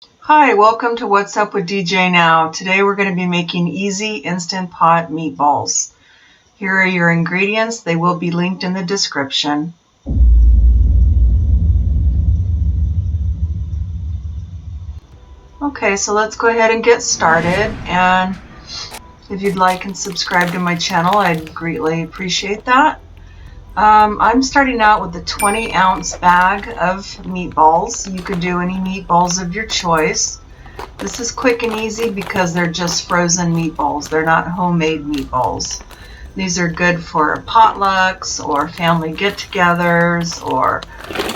Hi, welcome to What's Up with DJ Now. Today we're going to be making easy Instant Pot meatballs. Here are your ingredients. They will be linked in the description. Okay, so let's go ahead and get started. And if you'd like and subscribe to my channel, I'd greatly appreciate that. I'm starting out with a 20-ounce bag of meatballs. You could do any meatballs of your choice. This is quick and easy because they're just frozen meatballs. They're not homemade meatballs. These are good for potlucks or family get-togethers, or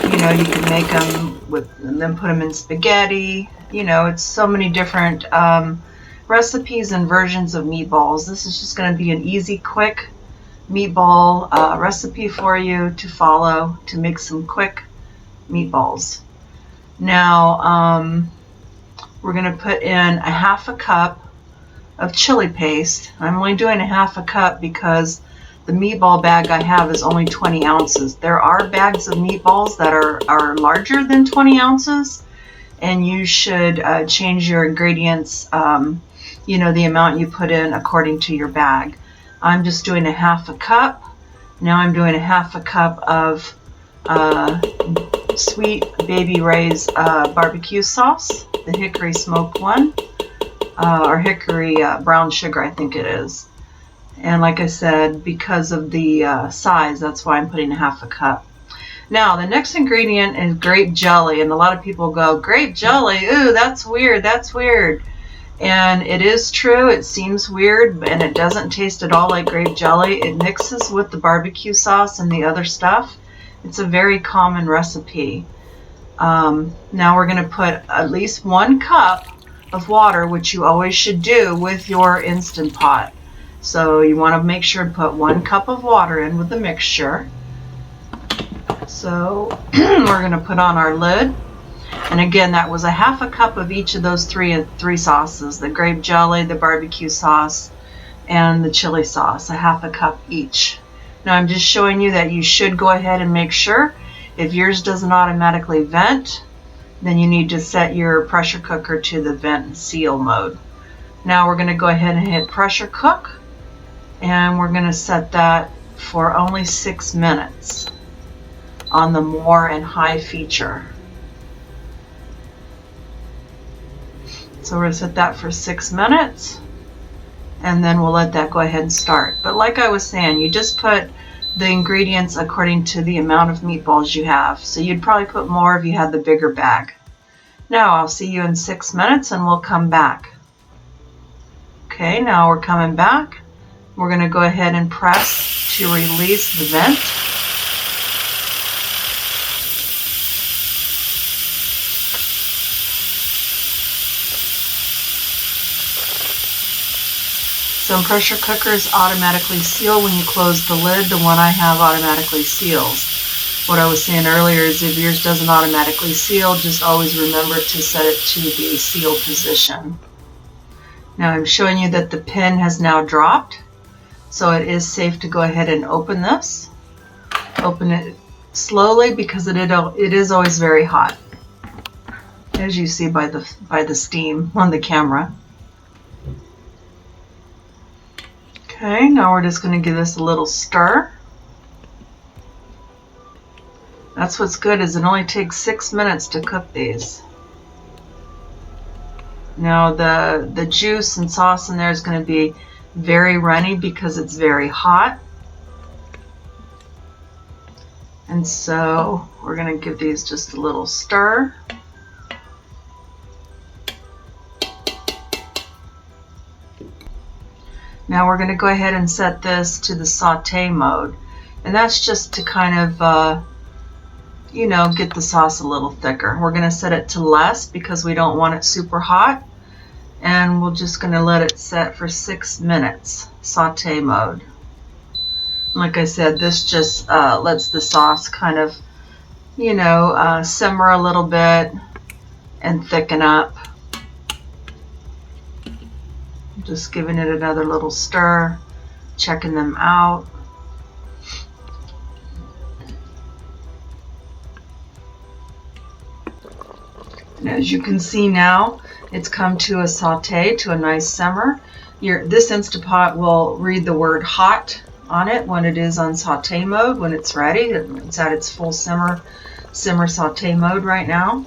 you can make them and then put them in spaghetti. It's so many different recipes and versions of meatballs. This is just going to be an easy, quick meatball recipe for you to follow to make some quick meatballs. Now we're going to put in a half a cup of chili paste. I'm only doing a half a cup because the meatball bag I have is only 20 ounces. There are bags of meatballs that are larger than 20 ounces, and you should change your ingredients, the amount you put in according to your bag. I'm just doing a half a cup. Now I'm doing a half a cup of Sweet Baby Ray's barbecue sauce, the Hickory smoked one, or Hickory brown sugar, I think it is. And like I said, because of the size, that's why I'm putting a half a cup. Now the next ingredient is grape jelly, and a lot of people go, grape jelly, ooh, that's weird, that's weird. And it is true, it seems weird, and it doesn't taste at all like grape jelly. It mixes with the barbecue sauce and the other stuff. It's a very common recipe. Now we're going to put at least 1 cup of water, which you always should do with your Instant Pot. So you want to make sure to put 1 cup of water in with the mixture. So we're going to put on our lid. And again, that was a half a cup of each of those three sauces, the grape jelly, the barbecue sauce, and the chili sauce, a half a cup each. Now I'm just showing you that you should go ahead and make sure. If yours doesn't automatically vent, then you need to set your pressure cooker to the vent and seal mode. Now we're going to go ahead and hit pressure cook, and we're going to set that for only 6 minutes on the more and high feature. So we're going to set that for 6 minutes, and then we'll let that go ahead and start. But like I was saying, you just put the ingredients according to the amount of meatballs you have. So you'd probably put more if you had the bigger bag. Now I'll see you in 6 minutes and we'll come back. Okay, now we're coming back. We're going to go ahead and press to release the vent. Some pressure cookers automatically seal when you close the lid. The one I have automatically seals. What I was saying earlier is if yours doesn't automatically seal, just always remember to set it to the seal position. Now I'm showing you that the pin has now dropped, so it is safe to go ahead and open this. Open it slowly because it is always very hot, as you see by the steam on the camera. Okay, now we're just going to give this a little stir. That's what's good, is it only takes 6 minutes to cook these. Now the juice and sauce in there is going to be very runny because it's very hot. And so we're going to give these just a little stir. Now we're going to go ahead and set this to the saute mode, and that's just to kind of get the sauce a little thicker. We're going to set it to less because we don't want it super hot, and we're just going to let it set for 6 minutes, saute mode. Like I said, this just lets the sauce kind of simmer a little bit and thicken up. Just giving it another little stir, checking them out. And as you can see now, it's come to a saute, to a nice simmer. This Instant Pot will read the word hot on it when it is on saute mode, when it's ready. It's at its full simmer saute mode right now.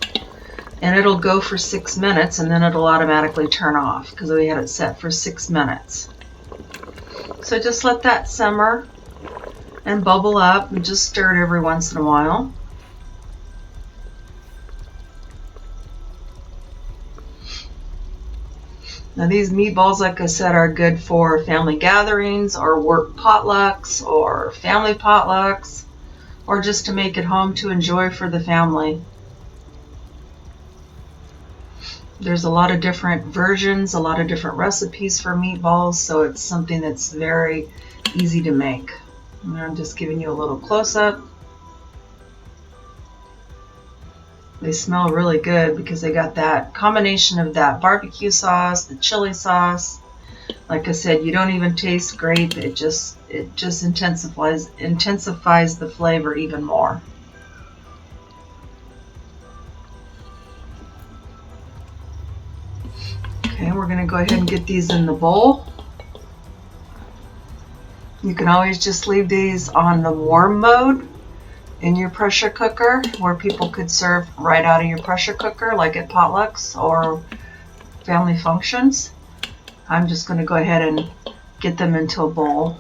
And it'll go for 6 minutes, and then it'll automatically turn off because we had it set for 6 minutes. So just let that simmer and bubble up, and just stir it every once in a while. Now these meatballs, like I said, are good for family gatherings or work potlucks or family potlucks, or just to make it home to enjoy for the family. There's a lot of different versions, a lot of different recipes for meatballs, so it's something that's very easy to make. And I'm just giving you a little close-up. They smell really good because they got that combination of that barbecue sauce, the chili sauce. Like I said, you don't even taste grape. It just intensifies the flavor even more. Okay, we're going to go ahead and get these in the bowl. You can always just leave these on the warm mode in your pressure cooker, where people could serve right out of your pressure cooker, like at potlucks or family functions. I'm just going to go ahead and get them into a bowl.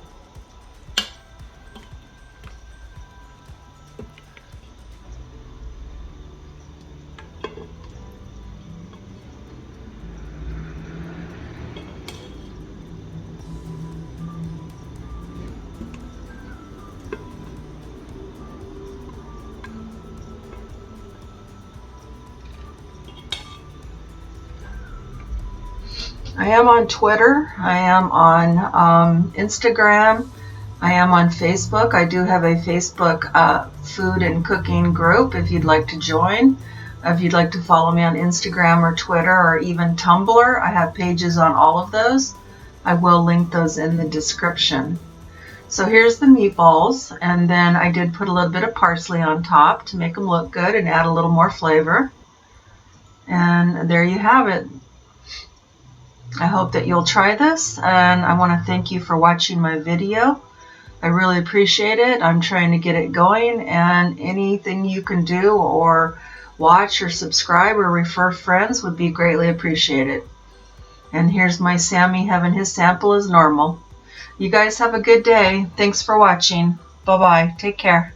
I am on Twitter, I am on Instagram, I am on Facebook. I do have a Facebook food and cooking group if you'd like to join. If you'd like to follow me on Instagram or Twitter or even Tumblr, I have pages on all of those. I will link those in the description. So here's the meatballs, and then I did put a little bit of parsley on top to make them look good and add a little more flavor. And there you have it. I hope that you'll try this, and I want to thank you for watching my video. I really appreciate it. I'm trying to get it going, and anything you can do or watch or subscribe or refer friends would be greatly appreciated. And here's my Sammy having his sample as normal. You guys have a good day. Thanks for watching. Bye-bye. Take care.